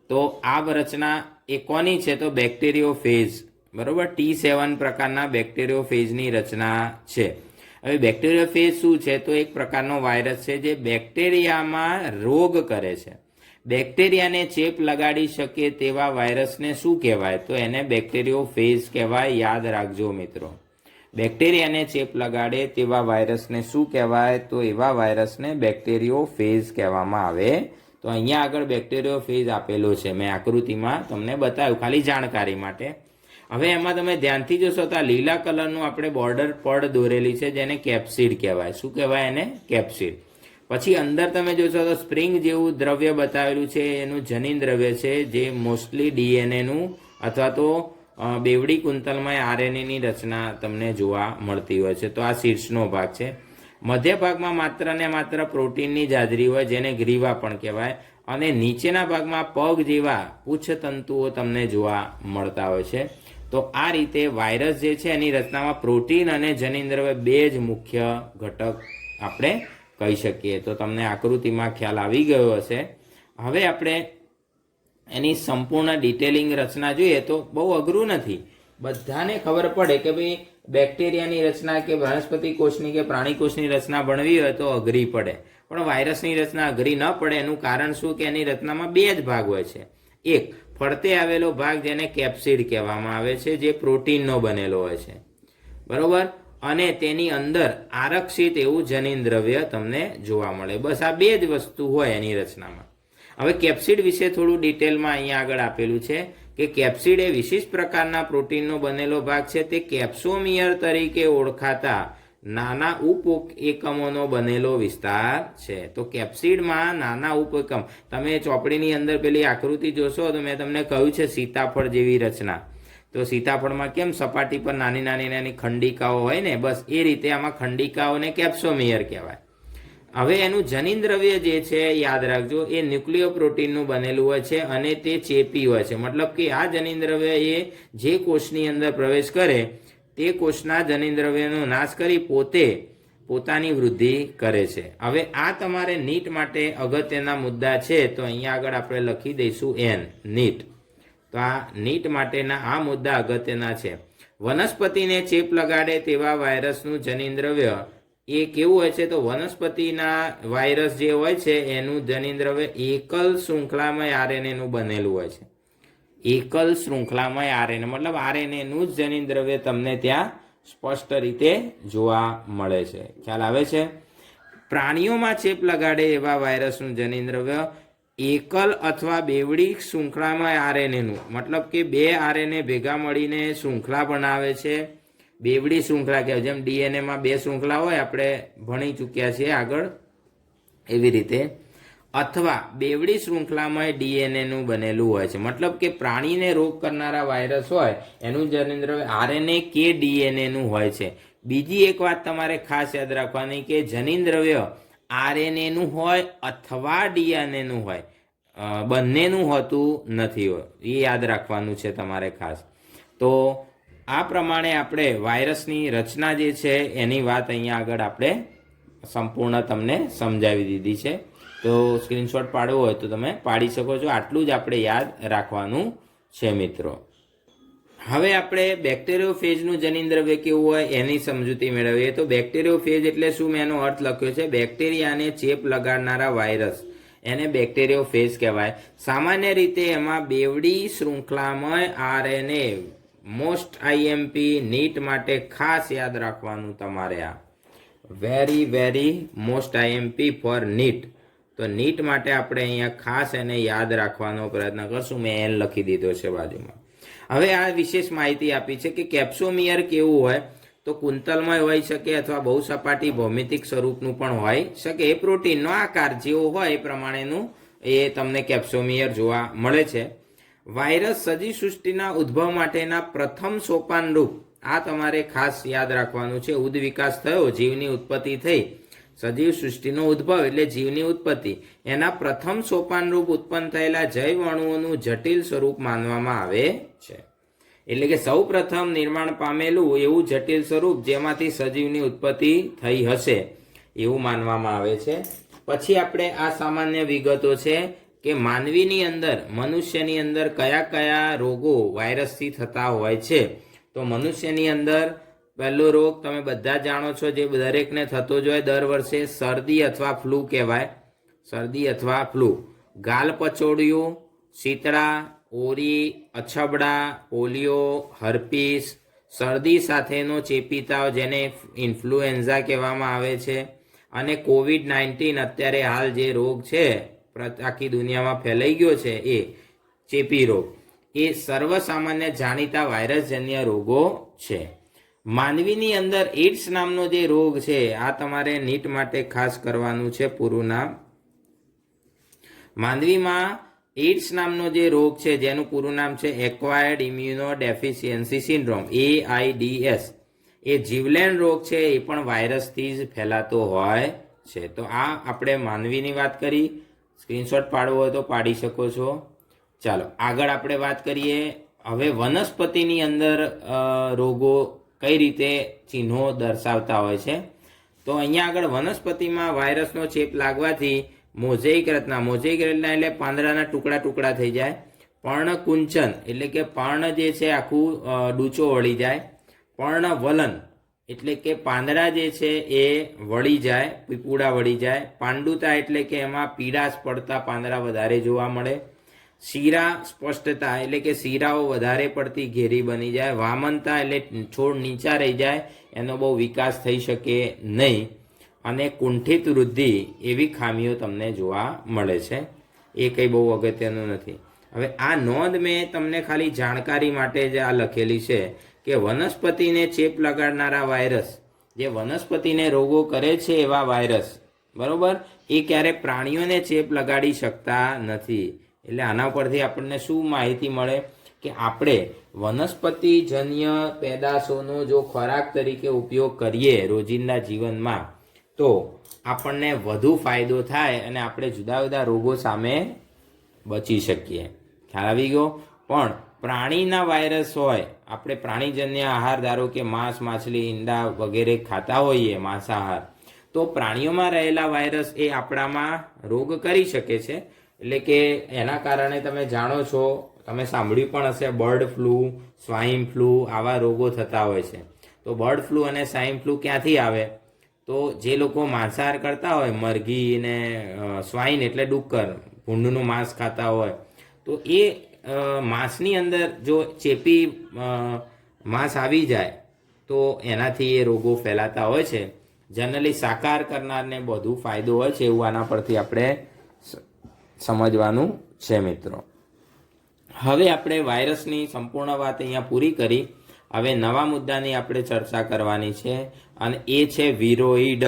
તો આ રચના એ કોની છે તો બેક્ટેરિયોફેજ, બરોબર, T7 પ્રકારના બેક્ટેરિયોફેજની રચના છે. હવે બેક્ટેરિયોફેજ શું છે તો એક પ્રકારનો વાયરસ છે જે બેક્ટેરિયામાં રોગ કરે છે. બેક્ટેરિયાને ચેપ લગાડી શકે તેવા વાયરસને શું કહેવાય તો એને બેક્ટેરિયોફેજ કહેવાય. યાદ રાખજો મિત્રો, બેક્ટેરિયાને ચેપ લગાડે તેવા વાયરસને શું કહેવાય તો એવા વાયરસને બેક્ટેરિયોફેજ કહેવામાં આવે. તો અહીંયા આગળ બેક્ટેરિયોફેજ આપેલો છે, મેં આકૃતિમાં તમને બતાવ્યું ખાલી જાણકારી માટે. હવે એમાં તમે ધ્યાનથી જોશો તો આ લીલા કલરનું આપણે બોર્ડર પડ દોરેલી છે જેને કેપ્સિડ કહેવાય. શું કહેવાય એને? કેપ્સિડ. પછી અંદર તમે જોશો તો સ્પ્રિંગ જેવું દ્રવ્ય બતાવેલું છે, એનું જનીન દ્રવ્ય છે જે મોસ્ટલી ડીએનએનું અથવા તો બેવડી કુંતલમય આરએનએની રચના તમને જોવા મળતી હોય છે. તો આ શીર્ષનો ભાગ છે. મધ્ય ભાગમાં માત્ર ને માત્ર પ્રોટીનની જ હાજરી હોય જેને ગ્રીવા પણ કહેવાય, અને નીચેના ભાગમાં પગ જેવા ઉચ્ચતંતુઓ તમને જોવા મળતા હોય છે. તો આ રીતે વાયરસ જે છે એની રચનામાં પ્રોટીન અને જનીન દ્રવ્ય બે જ મુખ્ય ઘટક આપણે કહી શકીએ. તો તમને આકૃતિમાં ખ્યાલ આવી ગયો હશે. હવે આપણે એની સંપૂર્ણ ડિટેલિંગ રચના જોઈએ તો બહુ અઘરું નથી, બધાને ખબર પડે કે ભાઈ બેક્ટેરિયાની રચના કે વનસ્પતિ કોષની કે પ્રાણી કોષની રચના ભણવી હોય તો અઘરી પડે, પણ વાયરસની રચના અઘરી ન પડે એનું કારણ શું કે એની રચનામાં બે જ ભાગ હોય છે. એક ફરતે આવેલો ભાગ જેને કેપ્સિડ કહેવામાં આવે છે જે પ્રોટીનનો બનેલો હોય છે, બરોબર, અને તેની અંદર આરક્ષિત એવું જનીન દ્રવ્ય તમને જોવા મળે. બસ આ બે જ વસ્તુ હોય એની રચનામાં. હવે કેપ્સિડ વિશે થોડું ડિટેલમાં અહીંયા આગળ આપેલું છે કે કેપ્સિડ એ વિશિષ્ટ પ્રકારના પ્રોટીનનો બનેલો ભાગ છે. તે કેપ્સોમિયર તરીકે ઓળખાતા નાના ઉપ એકમોનો બનેલો વિસ્તાર છે. તો કેપ્સિડમાં નાના ઉપ એકમ, તમે ચોપડીની અંદર પેલી આકૃતિ જોશો તો મેં તમને કહ્યું છે સીતાફળ જેવી રચના. તો સીતાફળમાં કેમ સપાટી પર નાની નાની ખંડિકાઓ હોય ને, બસ એ રીતે આમાં ખંડિકાઓને કેપ્સોમિયર કહેવાય. હવે એનું જનીન દ્રવ્ય જે છે યાદ રાખજો એ ન્યુક્લિયો પ્રોટીનનું બનેલું હોય છે અને તે ચેપી હોય છે. મતલબ કે આ જનીન દ્રવ્ય એ જે કોષની અંદર પ્રવેશ કરે તે કોષના જનીન દ્રવ્યનો નાશ કરી પોતાની વૃદ્ધિ કરે છે. હવે આ તમારે નીટ માટે અગત્યના મુદ્દા છે, તો અહીંયા આગળ આપણે લખી દઈશું N, નીટ. તો આ નીટ માટેના આ મુદ્દા અગત્યના છે. વનસ્પતિને ચેપ લગાડે તેવા વાયરસનું જનીન દ્રવ્ય એ કેવું હોય છે તો વનસ્પતિના વાયરસ જે હોય છે એનું જનીન દ્રવ્ય એકલ શૃંખલામય આરએનએનું બનેલું હોય છે. એકલ શૃંખલામય આરએનએ મતલબ આરએનએનું જ જનીન દ્રવ્ય તમને ત્યાં સ્પષ્ટ રીતે જોવા મળે છે. ખ્યાલ આવે છે? પ્રાણીઓમાં ચેપ લગાડે એવા વાયરસનું જનીન દ્રવ્ય એકલ અથવા બેવડી શૃંખલામય આરએનએનું, મતલબ કે બે આરએનએ ભેગા મળીને શૃંખલા બનાવે છે. બેવડી શૃંખલા કહેવાય. જેમ ડીએનએમાં બે શૃંખલા હોય આપણે ભણી ચૂક્યા છીએ આગળ, એવી રીતે. અથવા બેવડી શૃંખલામય ડીએનએનું બનેલું હોય છે. મતલબ કે પ્રાણીને રોગ કરનારા વાયરસ હોય એનું જનીનદ્રવ્ય આરએનએ કે ડીએનએનું હોય છે. બીજી એક વાત તમારે ખાસ યાદ રાખવાની કે જનીનદ્રવ્ય આરએનએનું હોય અથવા ડીએનએનું હોય, બંનેનું હોતું નથી હોય. એ યાદ રાખવાનું છે તમારે ખાસ. તો આ પ્રમાણે આપણે વાયરસની રચના જે છે એની વાત અહીંયા આગળ આપણે સંપૂર્ણ તમને સમજાવી દીધી છે. તો સ્ક્રીનશોટ પાડવો હોય તો તમે પાડી શકો છો. આટલું જ આપણે યાદ રાખવાનું છે મિત્રો. હવે આપણે બેક્ટેરિયોફેજનું જનીનદ્રવ્ય કેવું હોય એની સમજૂતી મેળવીએ. તો બેક્ટેરિયોફેજ એટલે શું, મેં એનો અર્થ લખ્યો છે. બેક્ટેરિયાને ચેપ લગાડનારા વાયરસ એને બેક્ટેરિયોફેજ કહેવાય. સામાન્ય રીતે એમાં બેવડી શૃંખલામય આરએનએ, મોસ્ટ આઈએમપી નીટ માટે ખાસ યાદ રાખવાનું તમારે. આ very very most IMP for NEET. તો નીટ માટે આપણે અહીંયા ખાસ એને યાદ રાખવાનો પ્રયત્ન કરશું. મેં એન લખી દીધો છે બાજુમાં. હવે આ વિશેષ માહિતી આપી છે કે કેપ્સોમિયર કેવું હોય, તો કુંતલમય હોઈ શકે અથવા બહુ સપાટી ભૌમિતિક સ્વરૂપનું પણ હોઈ શકે. એ પ્રોટીનનો આકાર જેવો હોય એ પ્રમાણેનું એ તમને કેપ્સોમિયર જોવા મળે છે. વાયરસ સજીવ સૃષ્ટિના ઉદ્ભવ માટેના પ્રથમ સોપાનરૂપ, આ તમારે ખાસ યાદ રાખવાનું છે. ઉદ વિકાસ થયો, જીવની ઉત્પત્તિ થઈ, સજીવ સૃષ્ટિનો ઉદ્ભવ એટલે જીવની ઉત્પત્તિ, એના પ્રથમ સોપાનરૂપ ઉત્પન્ન થયેલા જૈવ અણુઓનું જટિલ સ્વરૂપ માનવામાં આવે છે. એટલે કે સૌ પ્રથમ નિર્માણ પામેલું એવું જટિલ સ્વરૂપ જેમાંથી સજીવની ઉત્પત્તિ થઈ હશે એવું માનવામાં આવે છે. પછી આપણે આ સામાન્ય વિગતો છે કે માનવીની અંદર, મનુષ્યની અંદર કયા કયા રોગો વાયરસથી થતા હોય છે. તો મનુષ્યની અંદર પહેલો રોગ તમે બધા જાણો છો, જે દરેકને થતો જ હોય દર વર્ષે, શરદી અથવા ફ્લૂ કહેવાય. શરદી અથવા ફ્લૂ. ગાલ પચોડિયું, શીતળા, ઓરી, અછબડા, પોલિયો, હર્પીસ, શરદી સાથેનો ચેપી તાવ જેને ઇન્ફ્લુએન્ઝા કહેવામાં આવે છે, અને કોવિડ-19 અત્યારે હાલ જે રોગ છે આખી દુનિયામાં ફેલાઈ ગયો છે એ ચેપી રોગ, એ સર્વસામાન્ય જાણીતા વાયરસજન્ય રોગો છે. માનવીની અંદર એડ્સ નામનો જે રોગ છે, આ તમારે નીટ માટે ખાસ કરવાનું છે પૂરું નામ. માનવીમાં એડ્સ નામનો જે રોગ છે જેનું પૂરું નામ છે acquired immuno deficiency syndrome, AIDS, એ જીવલેણ રોગ છે. એ પણ વાયરસથી જ ફેલાતો હોય છે. તો આ આપણે માનવીની વાત કરી. સ્ક્રીનશોટ પાડવો હોય તો પાડી શકો છો. ચાલો આગળ આપણે વાત કરીએ. હવે વનસ્પતિની અંદર રોગો કઈ રીતે ચિહ્નો દર્શાવતા હોય છે. તો અહીંયા આગળ વનસ્પતિમાં વાયરસનો ચેપ લાગવાથી મોઝેઇક રચના, મોઝેઇક રચના એટલે પાંદડાના ટુકડા ટુકડા થઈ જાય. પર્ણકુંચન એટલે કે પર્ણ જે છે આખું ડૂચો વળી જાય. પર્ણવલન એટલે કે પાંદડા જે છે એ વળી જાય, પીપુડા વળી જાય. પાંડુતા એટલે કે એમાં પીળાશ પડતા પાંદડા વધારે જોવા મળે. શીરા સ્પષ્ટતા એટલે કે શીરાઓ વધારે પડતી ઘેરી બની જાય. વામનતા એટલે છોડ નીચા રહી જાય, એનો બહુ વિકાસ થઈ શકે નહીં. અને કુંઠિત વૃદ્ધિ એવી ખામીઓ તમને જોવા મળે છે. એ કંઈ બહુ અગત્યનું નથી. હવે આ નોંધ મેં તમને ખાલી જાણકારી માટે જ આ લખેલી છે કે વનસ્પતિને ચેપ લગાડનારા વાયરસ, જે વનસ્પતિને રોગો કરે છે એવા વાયરસ, બરોબર, એ ક્યારે પ્રાણીઓને ચેપ લગાડી શકતા નથી. એટલે આના પરથી આપણને શું માહિતી મળે કે આપણે વનસ્પતિજન્ય પેદાશોનો જો ખોરાક તરીકે ઉપયોગ કરીએ રોજિંદા જીવનમાં તો આપણને વધુ ફાયદો થાય અને આપણે જુદા જુદા રોગો સામે બચી શકીએ. ખ્યાલ આવી ગયો. પણ પ્રાણીના વાયરસ હોય, આપણે પ્રાણીજન્ય આહાર ધારો કે માંસ, માછલી, ઈંડા વગેરે ખાતા હોઈએ, માંસાહાર, તો પ્રાણીઓમાં રહેલા વાયરસ એ આપણામાં રોગ કરી શકે છે. એટલે કે એના કારણે તમે જાણો છો, તમે સાંભળ્યું પણ હશે, બર્ડ ફ્લૂ, સ્વાઇન ફ્લૂ, આવા રોગો થતા હોય છે. તો બર્ડ ફ્લૂ અને સ્વાઇન ફ્લૂ ક્યાંથી આવે? તો જે લોકો માંસાહાર કરતા હોય, મરઘી ને સ્વાઇન એટલે ડુક્કર, ભૂંડનું માંસ ખાતા હોય, તો એ માંસની અંદર જો ચેપી માંસ આવી જાય તો એનાથી એ રોગો ફેલાતા હોય છે. જનરલી શાકાહાર કરનારને બધું ફાયદો હોય છે, એવું આના પરથી આપણે સમજવાનું છે મિત્રો. હવે આપણે વાયરસની સંપૂર્ણ વાત અહીંયા પૂરી કરી. હવે નવા મુદ્દાની આપણે ચર્ચા કરવાની છે અને એ છે વિરોઇડ.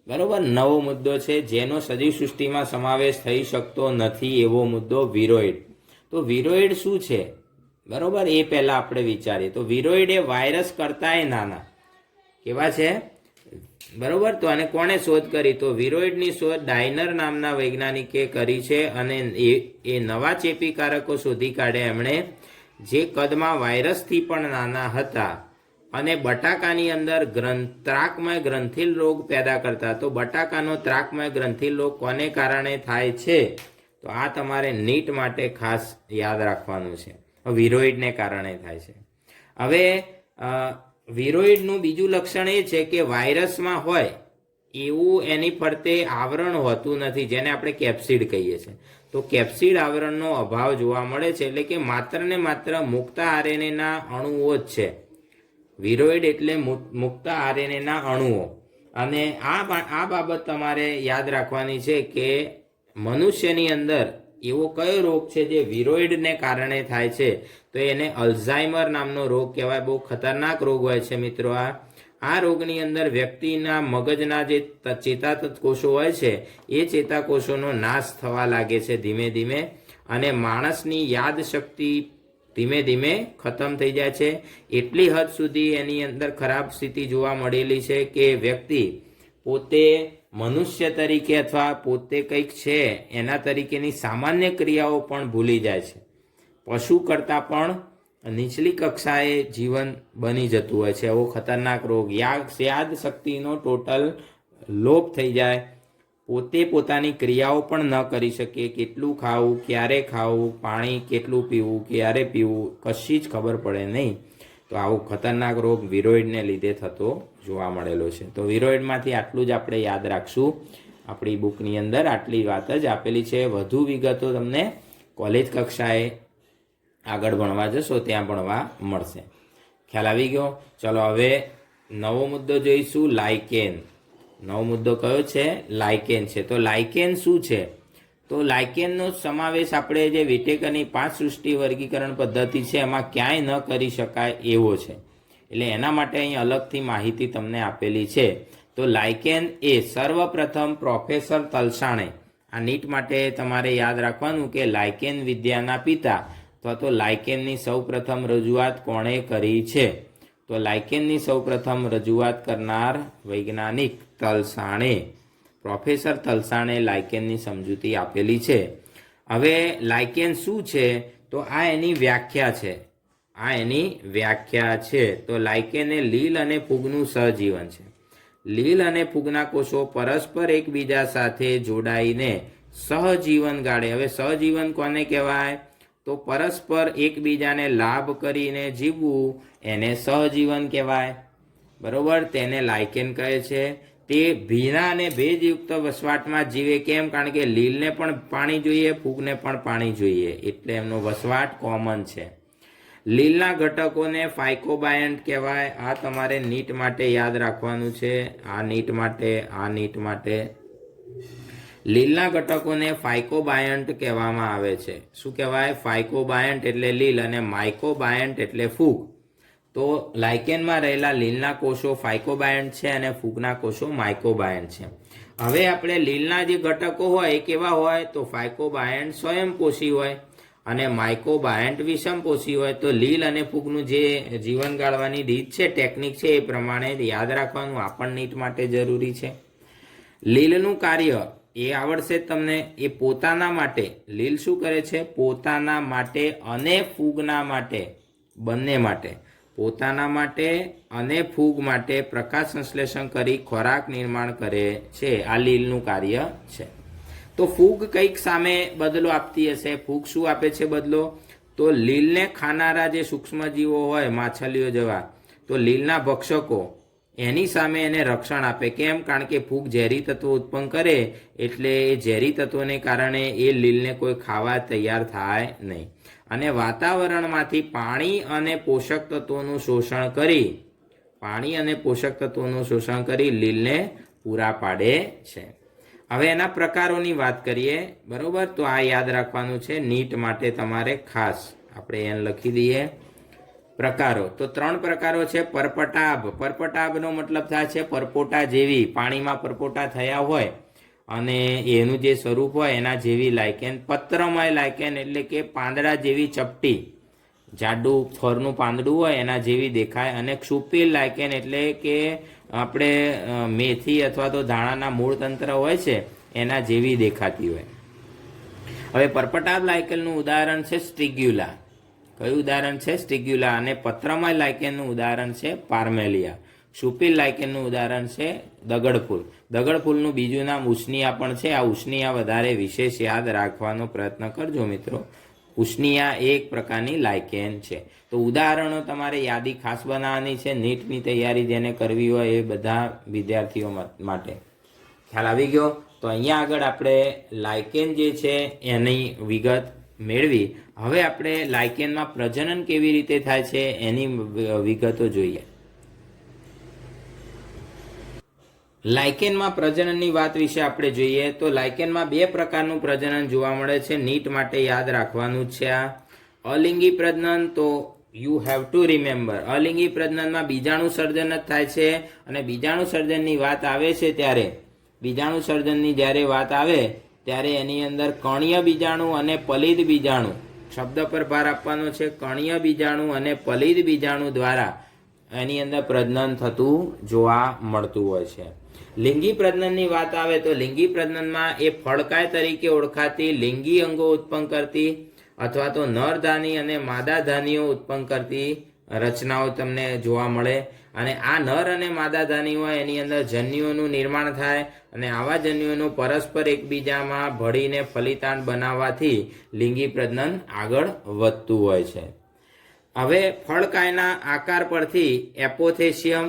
બરોબર, નવો મુદ્દો છે જેનો સજીવ સૃષ્ટિમાં સમાવેશ થઈ શકતો નથી એવો મુદ્દો વિરોઇડ. તો વિરોઇડ શું છે, બરોબર, એ પહેલા આપણે વિચારીએ. તો વિરોઇડ એ વાયરસ કરતાંય નાના. કેવા છે, બરોબર? તો આને કોણે શોધ કરી? તો વિરોઇડની શોધ ડાયનર નામના વૈજ્ઞાનિકે કરી છે અને એ નવા ચેપી કારકો શોધી કાઢ્યા એમણે જે કદમાં વાયરસથી પણ નાના હતા અને બટાકાની અંદર ત્રાકમય ગ્રંથિલ રોગ પેદા કરતા. તો બટાકાનો ત્રાકમય ગ્રંથિલ રોગ કોને કારણે થાય છે? તો આ તમારે નીટ માટે ખાસ યાદ રાખવાનું છે. વિરોઇડને કારણે થાય છે. હવે વિરોઇડનું બીજું લક્ષણ એ છે કે વાયરસમાં હોય એવું એની ફરતે આવરણ હોતું નથી, જેને આપણે કેપ્સિડ કહીએ છીએ. તો કેપ્સિડ આવરણનો અભાવ જોવા મળે છે, એટલે કે માત્ર ને માત્ર મુક્ત આરએનએના અણુઓ જ છે. વિરોઇડ એટલે મુક્ત આરએનએના અણુઓ. અને આ બાબત તમારે યાદ રાખવાની છે કે મનુષ્યની અંદર એવો કયો રોગ છે જે વિરોઇડને કારણે થાય છે? તો એને અલ્ઝાઇમર નામનો રોગ કહેવાય. બહુ ખતરનાક રોગ હોય છે મિત્રો. આ રોગની અંદર વ્યક્તિના મગજના જે ચેતાકોષો હોય છે એ ચેતાકોષોનો નાશ થવા લાગે છે ધીમે ધીમે, અને માણસની યાદશક્તિ ધીમે ધીમે ખતમ થઈ જાય છે. એટલી હદ સુધી એની અંદર ખરાબ સ્થિતિ જોવા મળેલી છે કે વ્યક્તિ પોતે મનુષ્ય તરીકે અથવા પોતે કંઈક છે એના તરીકેની સામાન્ય ક્રિયાઓ પણ ભૂલી જાય છે. પશુ કરતાં પણ નીચલી કક્ષાએ જીવન બની જતું હોય છે. એવો ખતરનાક રોગ. યાદ શક્તિનો ટોટલ લોપ થઈ જાય. પોતે પોતાની ક્રિયાઓ પણ ન કરી શકે. કેટલું ખાવું, ક્યારે ખાવું, પાણી કેટલું પીવું, ક્યારે પીવું, કશી જ ખબર પડે નહીં. તો આવો ખતરનાક રોગ વિરોઇડને લીધે થતો જોવા મળેલો છે. તો વિરોઇડમાંથી આટલું જ આપણે યાદ રાખશું. આપણી બુકની અંદર આટલી વાત જ આપેલી છે. વધુ વિગતો તમને કોલેજ કક્ષાએ આગળ ભણવા જશો ત્યાં ભણવા મળશે. ખ્યાલ આવી ગયો? ચલો હવે નવો મુદ્દો જોઈશું, લાઇકેન. નવો મુદ્દો કયો છે? લાઇકેન છે. તો લાઇકેન શું છે? તો લાઇકેનનો સમાવેશ આપણે જે વિટેકરની 5 સૃષ્ટિ વર્ગીકરણ પદ્ધતિ છે એમાં ક્યાંય ન કરી શકાય એવો છે. એટલે એના માટે અહીં અલગથી માહિતી તમને આપેલી છે. તો લાઇકેન એ સર્વપ્રથમ પ્રોફેસર તલસાણે, આ નીટ માટે તમારે યાદ રાખવાનું કે લાઇકેન વિદ્યાના પિતા અથવા તો લાઇકેનની સૌપ્રથમ રજૂઆત કોણે કરી છે? તો લાઇકેનની સૌપ્રથમ રજૂઆત કરનાર વૈજ્ઞાનિક તલસાણે, પ્રોફેસર તલસાણે લાઇકેનની સમજૂતી આપેલી છે. હવે લાઇકેન શું છે? તો આ એની વ્યાખ્યા છે. તો લાઇકેન એ લીલ અને ફૂગનું સહજીવન છે. લીલ અને ફૂગના કોષો પરસ્પર એકબીજા સાથે જોડાઈને સહજીવન ગાળે. હવે સહજીવન કોને કહેવાય? તો પરસ્પર એકબીજાને લાભ કરીને જીવવું એને સહજીવન કહેવાય. બરોબર, તેને લાઇકેન કહે છે. તે ભીના અને ભેજયુક્ત વસવાટમાં જીવે. કેમ? કારણ કે લીલને પણ પાણી જોઈએ, ફૂગને પણ પાણી જોઈએ, એટલે એમનો વસવાટ કોમન છે. લીલના ઘટકોને ફાઇકોબાયન્ટ કહેવાય. આ તમારે નીટ માટે યાદ રાખવાનું છે. આ નીટ માટે લીલના ઘટકોને ફાઇકોબાયન્ટ કહેવામાં આવે છે. શું કહેવાય? ફાઇકોબાયન્ટ એટલે લીલ અને માઇકોબાયન્ટ એટલે ફૂગ. તો લાઇકેનમાં રહેલા લીલના કોષો ફાઇકોબાયન્ટ છે અને ફૂગના કોષો માઇકોબાયન્ટ છે. હવે આપણે લીલના જે ઘટકો હોય એ કેવા હોય? તો ફાઇકોબાયન્ટ સ્વયંપોષી હોય અને માઇકોબાયન્ટ વિષમપોષી હોય. તો લીલ અને ફૂગનું જે જીવન ગાળવાની રીત છે, ટેકનિક છે, એ પ્રમાણે યાદ રાખવાનું આપણ નીટ માટે જરૂરી છે. લીલનું કાર્ય એ આવડશે તમને. એ પોતાના માટે લીલ શું કરે છે? પોતાના માટે અને ફૂગના માટે, બંને માટે, પોતાના માટે અને ફૂગ માટે પ્રકાશ સંશ્લેષણ કરી ખોરાક નિર્માણ કરે છે. આ લીલનું કાર્ય છે. તો ફૂગ કંઈક સામે બદલો આપતી હશે. ફૂગ શું આપે છે બદલો? તો લીલને ખાનારા જે સૂક્ષ્મજીવો હોય, માછલીઓ જેવા, તો લીલના ભક્ષકો એની સામે એને રક્ષણ આપે. કેમ? કારણ કે ફૂગ ઝેરી તત્વો ઉત્પન્ન કરે, એટલે એ ઝેરી તત્વોને કારણે એ લીલને કોઈ ખાવા તૈયાર થાય નહીં. અને વાતાવરણમાંથી પાણી અને પોષક તત્વોનું શોષણ કરી લીલને પૂરા પાડે છે. હવે એના પ્રકારોની વાત કરીએ. બરોબર, તો આ યાદ રાખવાનું છે નીટ માટે તમારે ખાસ. આપણે એને લખી દઈએ. પ્રકારો તો 3 પ્રકારો છે. પરપટાભ, પરપટાભનો મતલબ થાય છે પરપોટા જેવી, પાણીમાં પરપોટા થયા હોય અને એનું જે સ્વરૂપ હોય એના જેવી લાયકેન. પત્રમય લાયકેન એટલે કે પાંદડા જેવી ચપટી, જાડું ફળનું પાંદડું હોય એના જેવી દેખાય. અને ક્ષુપિલ લાયકેન એટલે કે આપણે મેથી અથવા તો ધાણાના મૂળ તંત્ર હોય છે એના જેવી દેખાતી હોય. હવે પરપટાભ લાયકેનનું ઉદાહરણ છે સ્ટ્રિગ્યુલા. કયું ઉદાહરણ છે? સ્ટ્રિગ્યુલા. અને પત્રમય લાયકેનનું ઉદાહરણ છે પાર્મેલિયા. ક્ષુપિલ લાયકેનનું ઉદાહરણ છે દગડફૂલ. દગડફૂલનું બીજું નામ ઉષ્ણિયા પણ છે. આ ઉષ્ણિયા વધારે વિશેષ યાદ રાખવાનો પ્રયત્ન કરજો મિત્રો. ઉષ્ણિયા એક પ્રકારની લાયકેન છે. તો ઉદાહરણો તમારે યાદી ખાસ બનાવવાની છે. નીટની તૈયારી જેને કરવી હોય એ બધા વિદ્યાર્થીઓ માટે. ખ્યાલ આવી ગયો? તો અહીંયા આગળ આપણે લાયકેન જે છે એની વિગત મેળવી. હવે આપણે લાયકેનમાં પ્રજનન કેવી રીતે થાય છે એની વિગતો જોઈએ. લાયકેનમાં પ્રજનનની વાત વિશે આપણે જોઈએ તો લાયકેનમાં 2 પ્રકારનું પ્રજનન જોવા મળે છે. નીટ માટે યાદ રાખવાનું છે. આ અલિંગી પ્રજનન, તો યુ હેવ ટુ રિમેમ્બર, અલિંગી પ્રજનનમાં બીજાણુ સર્જન જ થાય છે. અને બીજાણુ સર્જનની વાત આવે છે ત્યારે બીજાણુ સર્જનની જ્યારે વાત આવે ત્યારે એની અંદર કણીય બીજાણુ અને પલિત બીજાણુ, શબ્દ પર ભાર આપવાનો છે, કણીય બીજાણુ અને પલિત બીજાણુ દ્વારા એની અંદર પ્રજનન થતું જોવા મળતું હોય છે. લિંગી પ્રજનનની વાત આવે તો લિંગી પ્રજનનમાં એ ફળકાય તરીકે ઓળખાતી લિંગી અંગો ઉત્પન્ન કરતી અથવા તો નરધાની અને માદાધાનીઓ ઉત્પન્ન કરતી રચનાઓ તમને જોવા મળે. અને આ નર અને માદાધાની હોય એની અંદર જન્યુઓનું નિર્માણ થાય અને આવા જન્યુઓનું પરસ્પર એકબીજામાં ભળીને ફલિતાંડ બનાવવાથી લિંગી પ્રજનન આગળ વધતું હોય છે. હવે ફળકાયના આકાર પરથી એપોથેસિયમ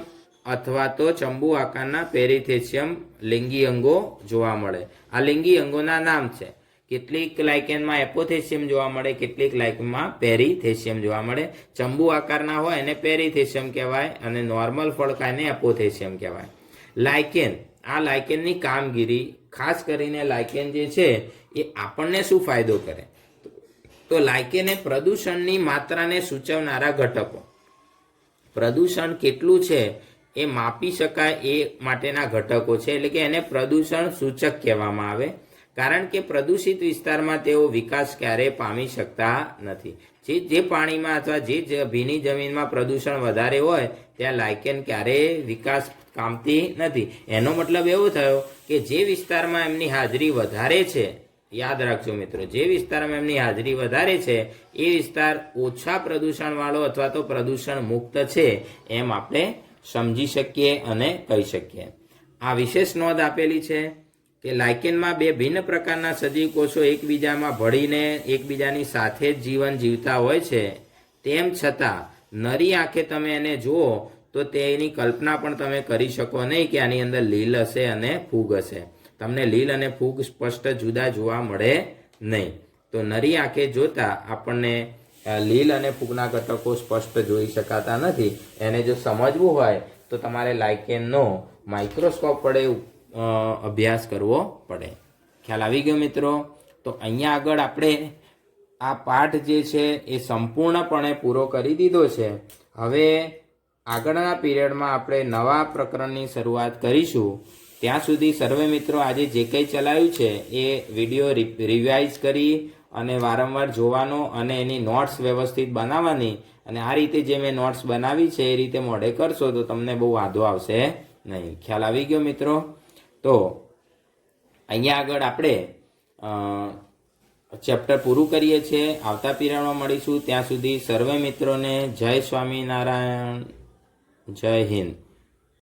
અથવા તો ચંબુ આકારના પેરીથેસિયમ લિંગી અંગો જોવા મળે. આ લિંગી અંગોના નામ છે. કેટલીક લાયકેનમાં એપોથેસિયમ જોવા મળે, કેટલીક લાયકેનમાં પેરીથેસિયમ જોવા મળે. ચંબુ આકારના હોય એને પેરીથેસિયમ કહેવાય અને નોર્મલ ફળકાયને એપોથેસિયમ કહેવાય. લાયકેન, આ લાયકેનની કામગીરી, ખાસ કરીને લાયકેન જે છે એ આપણને શું ફાયદો કરે? તો લાયકેન એ પ્રદૂષણની માત્રાને સૂચવનારા ઘટકો. પ્રદૂષણ કેટલું છે એ માપી શકાય એ માટેના ઘટકો છે. એટલે કે એને પ્રદૂષણ સૂચક કહેવામાં આવે. કારણ કે પ્રદૂષિત વિસ્તારમાં તેઓ વિકાસ ક્યારેય પામી શકતા નથી. જે પાણીમાં અથવા જે ભીની જમીનમાં પ્રદૂષણ વધારે હોય ત્યાં લાયકેન ક્યારેય વિકાસ પામતી નથી. એનો મતલબ એવો થયો કે જે વિસ્તારમાં એમની હાજરી વધારે છે, યાદ રાખજો મિત્રો, જે વિસ્તારમાં એમની હાજરી વધારે છે એ વિસ્તાર ઓછા પ્રદૂષણવાળો અથવા તો પ્રદૂષણ મુક્ત છે એમ આપણે સમજી શકીએ અને કહી શકીએ. આ વિશેષ નોંધ આપેલી છે કે લાયકેનમાં 2 ભિન્ન પ્રકારના સજીવ કોષો એકબીજામાં ભળીને એકબીજાની સાથે જ જીવન જીવતા હોય છે. તેમ છતાં નરી આંખે તમે એને જુઓ તો તેની કલ્પના પણ તમે કરી શકો નહીં કે આની અંદર લીલ હશે અને ફૂગ હશે. તમને લીલ અને ફૂગ સ્પષ્ટ જુદા જોવા મળે નહીં. તો નરી આંખે જોતા આપણને લીલ અને ફૂગના ઘટકો સ્પષ્ટ જોઈ શકાતા નથી. એને જો સમજવું હોય તો તમારે લાયકેનનો માઇક્રોસ્કોપ વડે અભ્યાસ કરવો પડે. ખ્યાલ આવી ગયો મિત્રો? તો અહીંયા આગળ આપણે આ પાઠ જે છે એ સંપૂર્ણપણે પૂરો કરી દીધો છે. હવે આગળના પીરિયડમાં આપણે નવા પ્રકરણની શરૂઆત કરીશું. ત્યાં સુધી સર્વે મિત્રો આજે જે કંઈ ચલાવ્યું છે એ વિડીયો રિવાઇઝ કરી અને વારંવાર જોવાનો અને એની નોટ્સ વ્યવસ્થિત બનાવવાની. અને આ રીતે જે મેં નોટ્સ બનાવી છે એ રીતે મોઢે કરશો તો તમને બહુ વાંધો આવશે નહીં. ખ્યાલ આવી ગયો મિત્રો? તો અહીંયા આગળ આપણે ચેપ્ટર પૂરું કરીએ છીએ. આવતા પીરિયડમાં મળીશું. ત્યાં સુધી સર્વે મિત્રોને જય સ્વામિનારાયણ, જય હિન્દ.